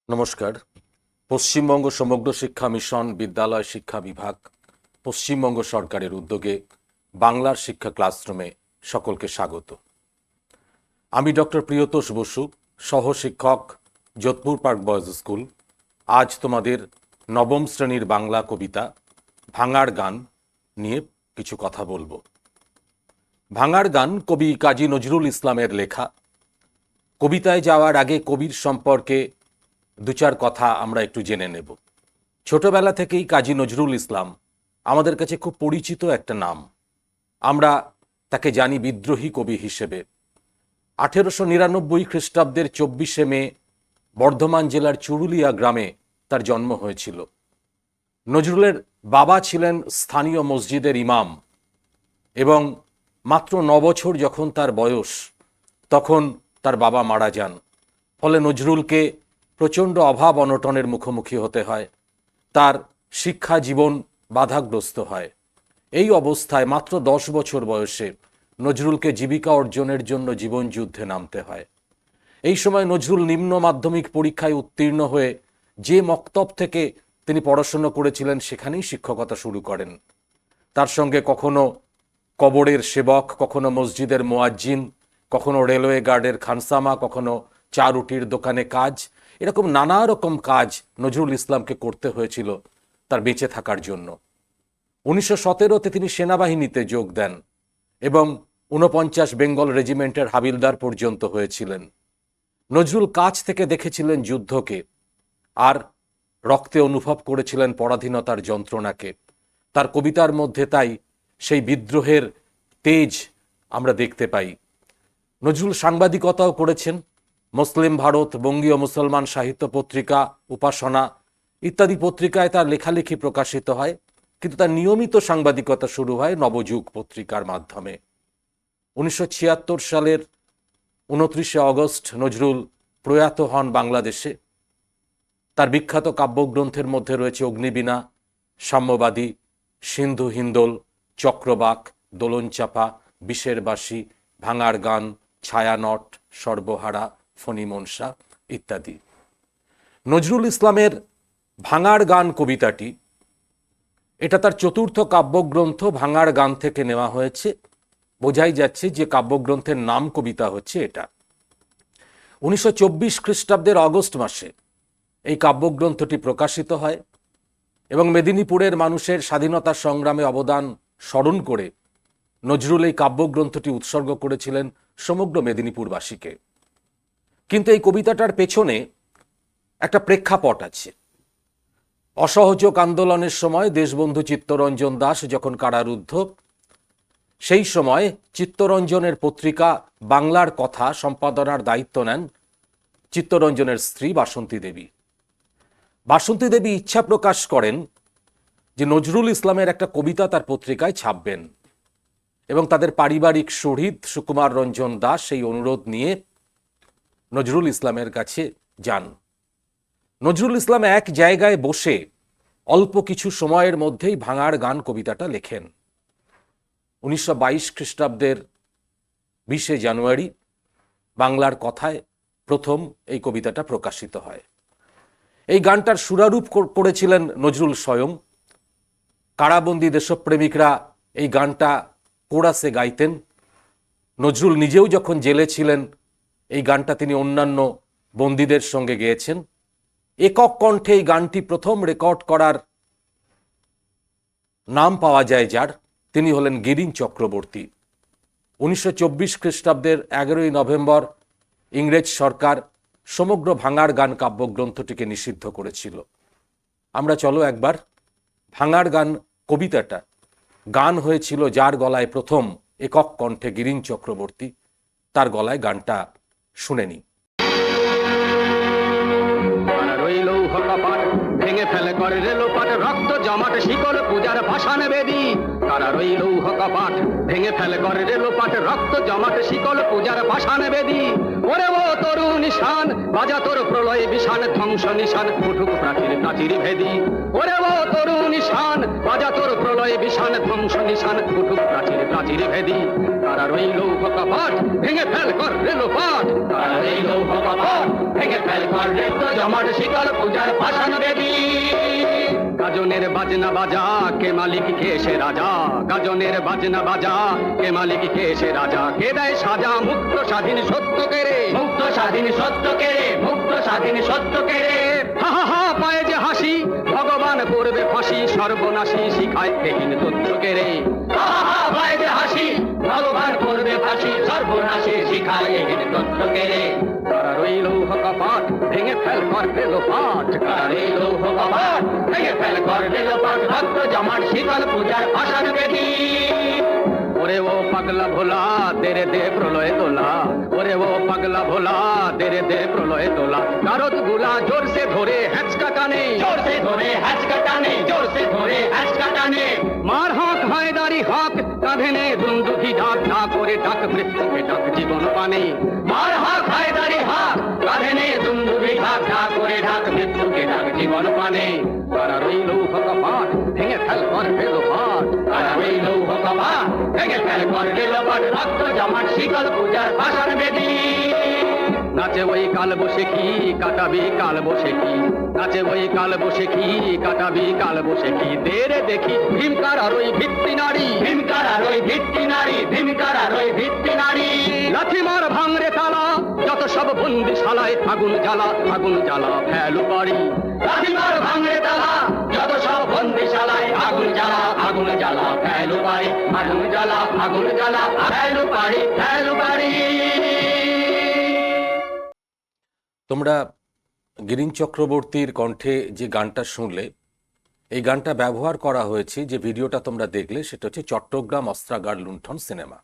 নমস্কার। পশ্চিমবঙ্গ সমগ্র শিক্ষা মিশন বিদ্যালয় শিক্ষা বিভাগ পশ্চিমবঙ্গ সরকারের উদ্যোগে বাংলার শিক্ষা ক্লাসরুমে সকলকে স্বাগত। আমি ডক্টর প্রিয়তোষ বসু, সহশিক্ষক, যোধপুর পার্ক বয়েজ স্কুল। আজ তোমাদের নবম শ্রেণীর বাংলা কবিতা ভাঙার গান নিয়ে কিছু কথা বলবো। ভাঙার গান কবি কাজী নজরুল ইসলামের লেখা। কবিতায় যাওয়ার আগে কবির সম্পর্কে দু চার কথা আমরা একটু জেনে নেব। ছোটবেলা থেকেই কাজী নজরুল ইসলাম আমাদের কাছে খুব পরিচিত একটা নাম। আমরা তাকে জানি বিদ্রোহী কবি হিসেবে। 1899 খ্রিস্টাব্দের 24শে মে বর্ধমান জেলার চুরুলিয়া গ্রামে তার জন্ম হয়েছিল। নজরুলের বাবা ছিলেন স্থানীয় মসজিদের ইমাম এবং মাত্র 9 বছর যখন তার বয়স তখন তার বাবা মারা যান। ফলে নজরুলকে প্রচণ্ড অভাব অনটনের মুখোমুখি হতে হয়। তার শিক্ষা জীবন বাধাগ্রস্ত হয়। এই অবস্থায় মাত্র 10 বছর বয়সে নজরুলকে জীবিকা অর্জনের জন্য জীবনযুদ্ধে নামতে হয়। এই সময় নজরুল নিম্ন মাধ্যমিক পরীক্ষায় উত্তীর্ণ হয়ে যে মক্তব থেকে তিনি পড়াশোনা করেছিলেন সেখানেই শিক্ষকতা শুরু করেন। তার সঙ্গে কখনো কবরের সেবক, কখনো মসজিদের মুয়াজ্জিন, কখনো রেলওয়ে গার্ডের খানসামা, কখনো চা রুটির দোকানে কাজ, এরকম নানা রকম কাজ নজরুল ইসলামকে করতে হয়েছিল তার বেঁচে থাকার জন্য। 1917তে তিনি সেনাবাহিনীতে যোগ দেন এবং 49 বেঙ্গল রেজিমেন্টের হাবিলদার পর্যন্ত হয়েছিলেন। নজরুল কাছ থেকে দেখেছিলেন যুদ্ধকে আর রক্তে অনুভব করেছিলেন পরাধীনতার যন্ত্রণাকে। তার কবিতার মধ্যে তাই সেই বিদ্রোহের তেজ আমরা দেখতে পাই। নজরুল সাংবাদিকতাও করেছেন। মুসলিম ভারত, বঙ্গীয় মুসলমান সাহিত্য পত্রিকা, উপাসনা ইত্যাদি পত্রিকায় তার লেখালেখি প্রকাশিত হয়, কিন্তু তার নিয়মিত সাংবাদিকতা শুরু হয় নবযুগ পত্রিকার মাধ্যমে। 1976 সালের 29শে অগস্ট নজরুল প্রয়াত হন বাংলাদেশে। তার বিখ্যাত কাব্যগ্রন্থের মধ্যে রয়েছে অগ্নিবীণা, সাম্যবাদী, সিন্ধু হিন্দোল, চক্রবাক, দোলনচাপা, বিষের বাসি, ভাঙার গান, ছায়ানট, সর্বহারা, ফণিমনসা ইত্যাদি। নজরুল ইসলামের ভাঙার গান কবিতাটি এটা তার চতুর্থ কাব্যগ্রন্থ ভাঙার গান থেকে নেওয়া হয়েছে। বোঝাই যাচ্ছে যে কাব্যগ্রন্থের নাম কবিতা হচ্ছে এটা। 1924 খ্রিস্টাব্দের অগস্ট মাসে এই কাব্যগ্রন্থটি প্রকাশিত হয় এবং মেদিনীপুরের মানুষের স্বাধীনতা সংগ্রামে অবদান স্মরণ করে নজরুল এই কাব্যগ্রন্থটি উৎসর্গ করেছিলেন সমগ্র মেদিনীপুরবাসীকে। কিন্তু এই কবিতাটার পেছনে একটা প্রেক্ষাপট আছে। অসহযোগ আন্দোলনের সময় দেশবন্ধু চিত্তরঞ্জন দাস যখন কারারুদ্ধ, সেই সময় চিত্তরঞ্জনের পত্রিকা বাংলার কথা সম্পাদনার দায়িত্ব নেন চিত্তরঞ্জনের স্ত্রী বাসন্তী দেবী। বাসন্তী দেবী ইচ্ছা প্রকাশ করেন যে নজরুল ইসলামের একটা কবিতা তার পত্রিকায় ছাপবেন এবং তাদের পারিবারিক শহীদ সুকুমার রঞ্জন দাস সেই অনুরোধ নিয়ে নজরুল ইসলামের কাছে যান। নজরুল ইসলাম এক জায়গায় বসে অল্প কিছু সময়ের মধ্যেই ভাঙার গান কবিতাটা লেখেন। 1922 খ্রিস্টাব্দের 20শে জানুয়ারি বাংলার কথায় প্রথম এই কবিতাটা প্রকাশিত হয়। এই গানটার সুরারূপ করেছিলেন নজরুল স্বয়ং। কারাবন্দী দেশপ্রেমিকরা এই গানটা কোরাসে গাইতেন। নজরুল নিজেও যখন জেলে ছিলেন এই গানটা তিনি অন্যান্য বন্দীদের সঙ্গে গেয়েছেন। একক কণ্ঠে এই গানটি প্রথম রেকর্ড করার নাম পাওয়া যায় যার, তিনি হলেন গিরিন চক্রবর্তী। 1924 খ্রিস্টাব্দের 11ই নভেম্বর ইংরেজ সরকার সমগ্র ভাঙার গান কাব্যগ্রন্থটিকে নিষিদ্ধ করেছিল। আমরা চলো একবার ভাঙার গান কবিতাটা গান হয়েছিল যার গলায় প্রথম একক কণ্ঠে গিরিন চক্রবর্তী, তার গলায় গানটা শুনে নিই। ভেঙে ফেলে করে রেলোপাট রক্ত জমাট শিকল পূজার ভাষা নেবেদি কারা রইল কপাট ভেঙে ফেলে করে রেলোপাট, রক্ত জমাট শিকল পূজার পাষাণ বেদী। ওরে ও তরু নিশান বাজা তোর প্রলয় বিশান, ধ্বংস নিশান উঠুক প্রাচীর প্রাচীর ভেদী। ওরে ও তরু নিশান বাজা তোর প্রলয় বিশান, ধ্বংস নিশান উঠুক প্রাচীর প্রাচীর ভেদী। তারা রইল কপাট ভেঙে ফেল কর রেলোপাট, তারা রইল কপাট ভেঙে ফেল কর রক্ত জমাট শিকল পূজার পাষাণ বেদী। গাজনের বাজনা বাজা কে মালিক কে সে রাজা, গাজনের বাজনা বাজা কে মালিক কে সে রাজা। কে দেয় সাজা মুক্ত স্বাধীন সত্য কে রে, মুক্ত স্বাধীন সত্য কে রে, মুক্ত স্বাধীন সত্য কে রে। হা হা হা পায়ে যে হাসি ভগবান করবে ফাঁসি, সর্বনাশী শিখায় এহীন তথ্য কে রে। হা হা হা পায়ে যে হাসি ভগবান করবে ফাঁসি, সর্বনাশী শিখায় এহীন তথ্য কে রে। তারা রইল কপাট ভেঙে ফেল কর রেলোপাট, তারা রইল কপাট ভেঙে ফেল কর রেলোপাট, রক্ত জমাট শীতল পূজার পাষাণ বেদী। ওরে ও পাগলা ভোলা তেরে দে প্রলয় তোলা, ওরে ও পাগলা ভোলা তেরে দে প্রলয় তোলা। কারত গুলা জোর সে ধরে হ্যাঁচকা টানে, জোর সে ধরে হ্যাঁচকা টানে, জোর সে ধরে হ্যাঁচকা টানে। মার হক হায়দারি হক কাঁধে নে দুন্দুকি ডাক, ডাক করে ডাক মৃত্যুকে ডাক জীবন পানে। মার হক হায়দারি হক কাঁধে নে দুন্দুকি ডাক, ডাক করে ডাক মৃত্যুকে ডাক জীবন পানে। তারা রইল কপাট ভেঙে ফেল কর রেলোপাট, তারা রইল কপাট ভেঙে ফেল কর রেলোপাট, রক্ত জমাট শিকল পূজার পাষাণ বেদী। নাচে ওই কাল বসে কি কাটাবি কাল বসে কি, নাচে ওই কাল বসে কি কাটাবি কাল বসে কি। দেরে দেখি ভীমকার আর ওই ভিত্তি নারী, ভীমকার আর ওই ভিত্তি নারী, ভীমকার আর ওই ভিত্তি নারী। লাঠি মার ভাঙরে তালা যত সব বন্দিশালায়, আগুন জ্বালা আগুন জ্বালা ফেলু বাড়ি। লাঠি মার ভাঙরে তালা যত সব বন্দিশালায়, আগুন জ্বালা আগুন জ্বালা ফেলু বাড়ি, আগুন জ্বালা আগুন জ্বালা ফেলু বাড়ি, ফেলু বাড়ি। তোমরা গিরিন চক্রবর্তীর কণ্ঠে যে গানটা শুনলে, এই গানটা ব্যবহার করা হয়েছে, যে ভিডিওটা তোমরা দেখলে সেটা হচ্ছে চট্টগ্রাম অস্ত্রাগার লুণ্ঠন সিনেমা।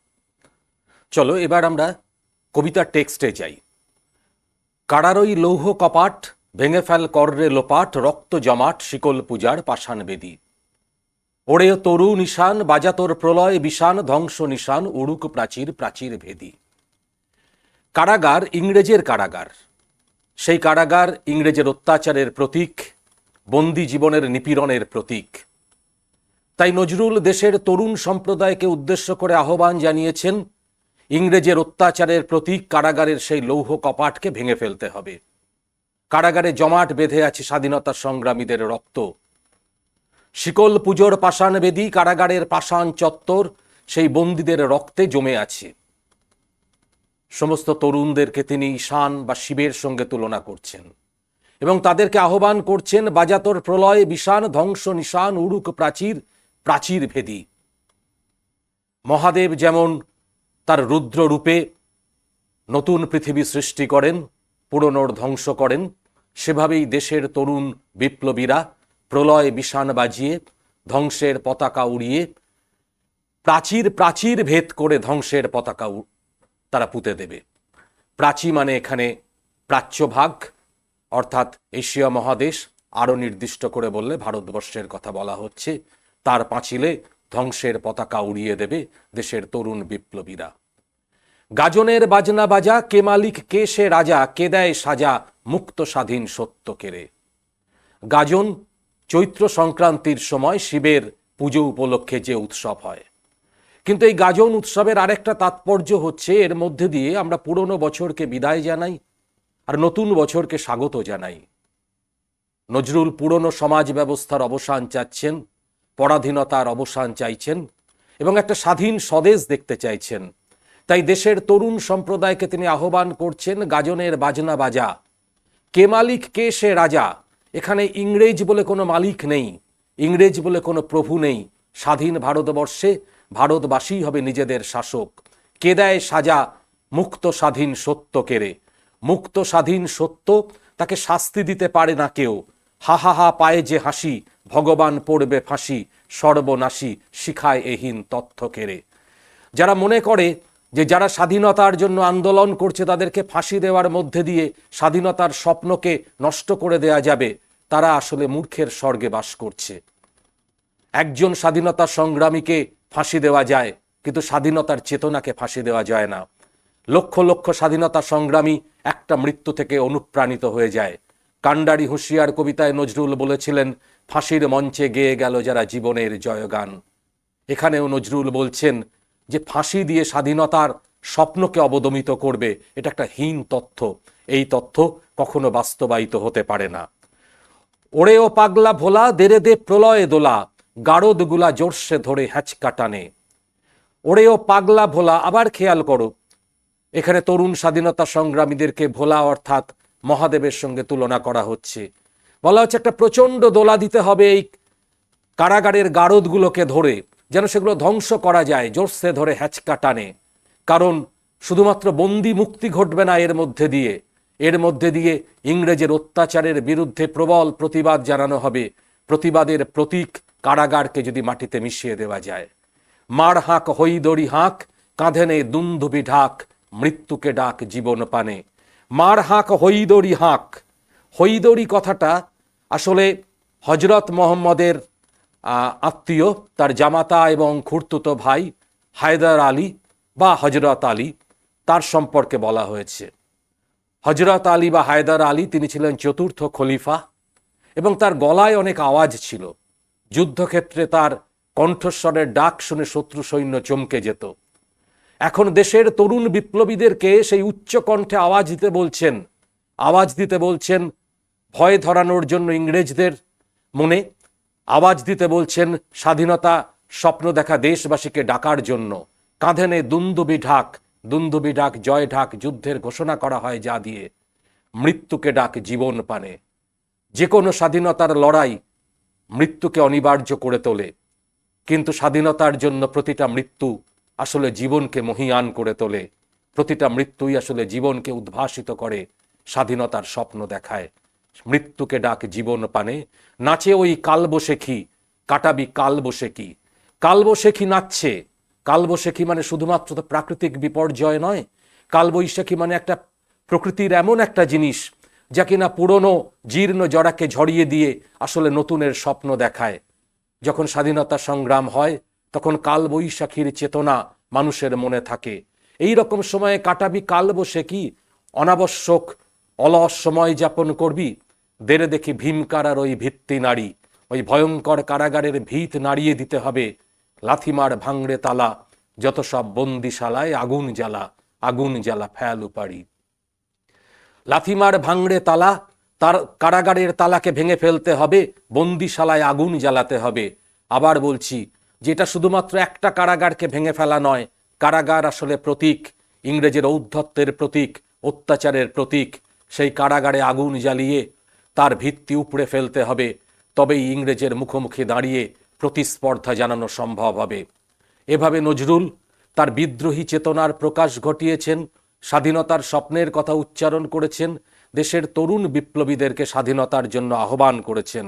চলো এবার আমরা কবিতার টেক্সটে যাই। কারারই লৌহ কপাট ভেঙে ফেল কররে লোপাট, রক্ত জমাট শিকল পূজার পাষাণ বেদী। ওরে তরু নিশান বাজা তোর প্রলয় বিশান, ধ্বংস নিশান উড়ুক প্রাচীর প্রাচীর ভেদী। কারাগার ইংরেজের কারাগার, সেই কারাগার ইংরেজের অত্যাচারের প্রতীক, বন্দি জীবনের নিপীড়নের প্রতীক। তাই নজরুল দেশের তরুণ সম্প্রদায়কে উদ্দেশ্য করে আহ্বান জানিয়েছেন, ইংরেজের অত্যাচারের প্রতীক কারাগারের সেই লৌহ কপাটকে ভেঙে ফেলতে হবে। কারাগারে জমাট বেঁধে আছে স্বাধীনতা সংগ্রামীদের রক্ত। শিকল পুজোর পাষাণ বেদী, কারাগারের পাষাণ চত্বর সেই বন্দীদের রক্তে জমে আছে। সমস্ত তরুণদেরকে তিনি ঈশান বা শিবের সঙ্গে তুলনা করছেন এবং তাদেরকে আহ্বান করছেন, বাজাতর প্রলয় বিশান, ধ্বংস নিশান উড়ুক প্রাচীর প্রাচীর ভেদী। মহাদেব যেমন তার রুদ্র রূপে নতুন পৃথিবী সৃষ্টি করেন, পুরনোর ধ্বংস করেন, সেভাবেই দেশের তরুণ বিপ্লবীরা প্রলয় বিশান বাজিয়ে ধ্বংসের পতাকা উড়িয়ে প্রাচীর প্রাচীর ভেদ করে ধ্বংসের পতাকা তারা পুঁতে দেবে। প্রাচী মানে এখানে প্রাচ্যভাগ, অর্থাৎ এশিয়া মহাদেশ, আরও নির্দিষ্ট করে বললে ভারতবর্ষের কথা বলা হচ্ছে। তার পাঁচিলে ধ্বংসের পতাকা উড়িয়ে দেবে দেশের তরুণ বিপ্লবীরা। গাজনের বাজনা বাজা কে মালিক কে সে রাজা, কে দেয় সাজা মুক্ত স্বাধীন সত্য কেরে। গাজন চৈত্র সংক্রান্তির সময় শিবের পুজো উপলক্ষে যে উৎসব হয়, কিন্তু এই গাজন উৎসবের আরেকটা তাৎপর্য হচ্ছে, এর মধ্যে দিয়ে আমরা পুরনো বছরকে বিদায় জানাই আর নতুন বছরকে স্বাগত জানাই। নজরুল পুরনো সমাজ ব্যবস্থার অবসান চাচ্ছেন, পরাধীনতার অবসান চাইছেন এবং একটা স্বাধীন স্বদেশ দেখতে চাইছেন। তাই দেশের তরুণ সম্প্রদায়কে তিনি আহ্বান করছেন, গাজনের বাজনা বাজা কে মালিক কে সে রাজা। এখানে ইংরেজ বলে কোনো মালিক নেই, ইংরেজ বলে কোনো প্রভু নেই। স্বাধীন ভারতবর্ষে ভারতবাসী হবে নিজেদের শাসক। কে দেয় সাজা মুক্ত স্বাধীন সত্য কেরে। মুক্ত স্বাধীন সত্য, তাকে শাস্তি দিতে পারে না কেউ। হা হা হা পায়ে যে হাসি ভগবান পড়বে ফাঁসি, সর্বনাশী শিখায় এহীন তথ্য কেরে। যারা মনে করে যে যারা স্বাধীনতার জন্য আন্দোলন করছে তাদেরকে ফাঁসি দেওয়ার মধ্যে দিয়ে স্বাধীনতার স্বপ্নকে নষ্ট করে দেয়া যাবে, তারা আসলে মূর্খের স্বর্গে বাস করছে। একজন স্বাধীনতা সংগ্রামীকে ফাঁসি দেওয়া যায়, কিন্তু স্বাধীনতার চেতনাকে ফাঁসি দেওয়া যায় না। লক্ষ লক্ষ স্বাধীনতা সংগ্রামী একটা মৃত্যু থেকে অনুপ্রাণিত হয়ে যায়। কান্ডারি হুঁশিয়ার কবিতায় নজরুল বলেছিলেন, ফাঁসির মঞ্চে গেয়ে গেল যারা জীবনের জয়গান। এখানেও নজরুল বলছেন যে ফাঁসি দিয়ে স্বাধীনতার স্বপ্নকে অবদমিত করবে, এটা একটা হীন তথ্য। এই তথ্য কখনো বাস্তবায়িত হতে পারে না। ওরে ও পাগলা ভোলা দেরে দে প্রলয়ে দোলা, গারদগুলা জোরসে ধরে হ্যাঁচকা টানে। ওরে ও পাগলা ভোলা, আবার খেয়াল করো, এখানে তরুণ স্বাধীনতা সংগ্রামীদেরকে ভোলা অর্থাৎ মহাদেবের সঙ্গে তুলনা করা হচ্ছে। বলা হচ্ছে একটা প্রচণ্ড দোলা দিতে হবে এই কারাগারের গারদগুলোকে ধরে, যেন সেগুলো ধ্বংস করা যায়, জোরসে ধরে হ্যাঁচকা টানে। কারণ শুধুমাত্র বন্দি মুক্তি ঘটবে না, এর মধ্যে দিয়ে ইংরেজের অত্যাচারের বিরুদ্ধে প্রবল প্রতিবাদ জানানো হবে। প্রতিবাদের প্রতীক কারাগারকে যদি মাটিতে মিশিয়ে দেওয়া যায়। মার হাঁক হইদড়ি হাঁক, কাঁধে নে দুন্দুবি ঢাক, মৃত্যুকে ডাক জীবন পানে। মার হাঁক হইদড়ি হাঁক, হইদড়ি কথাটা আসলে হজরত মোহাম্মদের আত্মীয়, তার জামাতা এবং খুড়তুতো ভাই হায়দার আলী বা হজরত আলী, তার সম্পর্কে বলা হয়েছে। হজরত আলী বা হায়দার আলী তিনি ছিলেন চতুর্থ খলিফা এবং তার গলায় অনেক আওয়াজ ছিল। যুদ্ধক্ষেত্রে তার কণ্ঠস্বরের ডাক শুনে শত্রু সৈন্য চমকে যেত। এখন দেশের তরুণ বিপ্লবীদেরকে সেই উচ্চ কণ্ঠে আওয়াজ দিতে বলছেন ভয় ধরানোর জন্য ইংরেজদের মনে, আওয়াজ দিতে বলছেন স্বাধীনতা স্বপ্ন দেখা দেশবাসীকে ডাকার জন্য। কাঁধে নে দুন্দুবি ঢাক, জয় ঢাক, যুদ্ধের ঘোষণা করা হয় যা দিয়ে, মৃত্যুকে ডাক জীবন পানে। যে কোনো স্বাধীনতার লড়াই মৃত্যুকে অনিবার্য করে তোলে, কিন্তু স্বাধীনতার জন্য প্রতিটা মৃত্যু আসলে জীবনকে মহীয়ান করে তোলে। প্রতিটা মৃত্যুই আসলে জীবনকে উদ্ভাসিত করে, স্বাধীনতার স্বপ্ন দেখায়। মৃত্যুকে ডাক জীবন পানে, নাচে ওই কালবৈশাখী, কাটাবি কালবৈশাখী। কালবৈশাখী নাচছে। কালবৈশাখী মানে শুধুমাত্র তো প্রাকৃতিক বিপর্যয় নয়, কালবৈশাখী মানে একটা প্রকৃতির এমন একটা জিনিস যা কিনা পুরনো জীর্ণ জরাকে ঝরিয়ে দিয়ে আসলে নতুনের স্বপ্ন দেখায়। যখন স্বাধীনতা সংগ্রাম হয় তখন কালবৈশাখীর চেতনা মানুষের মনে থাকে। এই রকম সময়ে কাটাবি কালবৈশাখী, অনাবশ্যক অলস সময় যাপন করবি, দেরে দেখি ভীমকারার ওই ভিত্তি নাড়ি, ওই ভয়ঙ্কর কারাগারের ভিত নাড়িয়ে দিতে হবে। লাথিমার ভাঙড়ে তালা, যত সব বন্দিশালায় আগুন জ্বালা ফেল উপাড়ি। লাথিমার ভাঙড়ে তালা, তার কারাগারের তালাকে ভেঙে ফেলতে হবে, বন্দিশালায় আগুন জ্বালাতে হবে। আবার বলছি, যেটা শুধুমাত্র একটা কারাগারকে ভেঙে ফেলা নয়, কারাগার আসলে প্রতীক, ইংরেজের ঔদ্ধত্যের প্রতীক, অত্যাচারের প্রতীক। সেই কারাগারে আগুন জ্বালিয়ে তার ভিত্তি উপড়ে ফেলতে হবে, তবেই ইংরেজের মুখোমুখি দাঁড়িয়ে প্রতিস্পর্ধা জানানো সম্ভব হবে। এভাবে নজরুল তার বিদ্রোহী চেতনার প্রকাশ ঘটিয়েছেন, স্বাধীনতার স্বপ্নের কথা উচ্চারণ করেছেন, দেশের তরুণ বিপ্লবীদেরকে স্বাধীনতার জন্য আহ্বান করেছেন।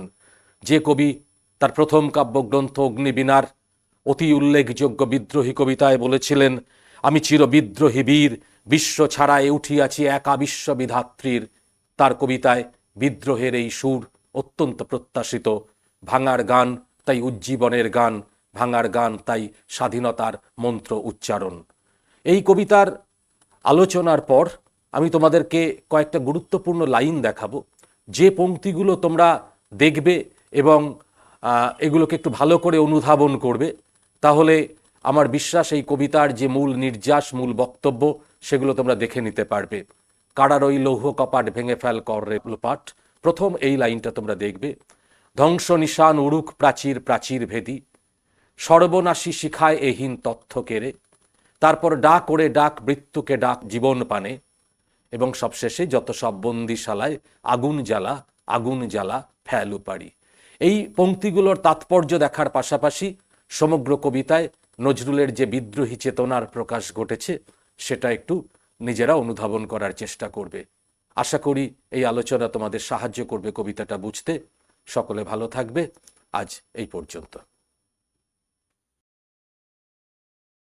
যে কবি তার প্রথম কাব্যগ্রন্থ অগ্নিবীণার অতি উল্লেখযোগ্য বিদ্রোহী কবিতায় বলেছিলেন, আমি চির বিদ্রোহী বীর, বিশ্ব ছাড়ায় উঠিয়াছি একা বিশ্ববিধাত্রীর। তার কবিতায় বিদ্রোহের এই সুর অত্যন্ত প্রত্যাশিত। ভাঙার গান তাই উজ্জীবনের গান, ভাঙার গান তাই স্বাধীনতার মন্ত্র উচ্চারণ। এই কবিতার আলোচনার পর আমি তোমাদেরকে কয়েকটা গুরুত্বপূর্ণ লাইন দেখাবো, যে পংক্তিগুলো তোমরা দেখবে এবং এগুলোকে একটু ভালো করে অনুধাবন করবে, তাহলে আমার বিশ্বাস এই কবিতার যে মূল নির্যাস, মূল বক্তব্য, সেগুলো তোমরা দেখে নিতে পারবে। কারার ওই লৌহ কপাট ভেঙে ফেল কর রে লোপাট, প্রথম এই লাইনটা তোমরা দেখবে। ধ্বংস নিশান উড়ুক প্রাচীর প্রাচীর ভেদি, সর্বনাশী শিখায় এহীন তথ্য কেড়ে। তারপর ডাক ওরে ডাক, মৃত্যুকে ডাক জীবন পানে। এবং সবশেষে যত সব বন্দিশালায় আগুন জ্বালা ফেল উপাড়ি। এই পংক্তিগুলোর তাৎপর্য দেখার পাশাপাশি সমগ্র কবিতায় নজরুলের যে বিদ্রোহী চেতনার প্রকাশ ঘটেছে সেটা একটু নিজেরা অনুধাবন করার চেষ্টা করবে। আশা করি এই আলোচনা তোমাদের সাহায্য করবে কবিতাটা বুঝতে। সকলে ভালো থাকবে। আজ এই পর্যন্ত।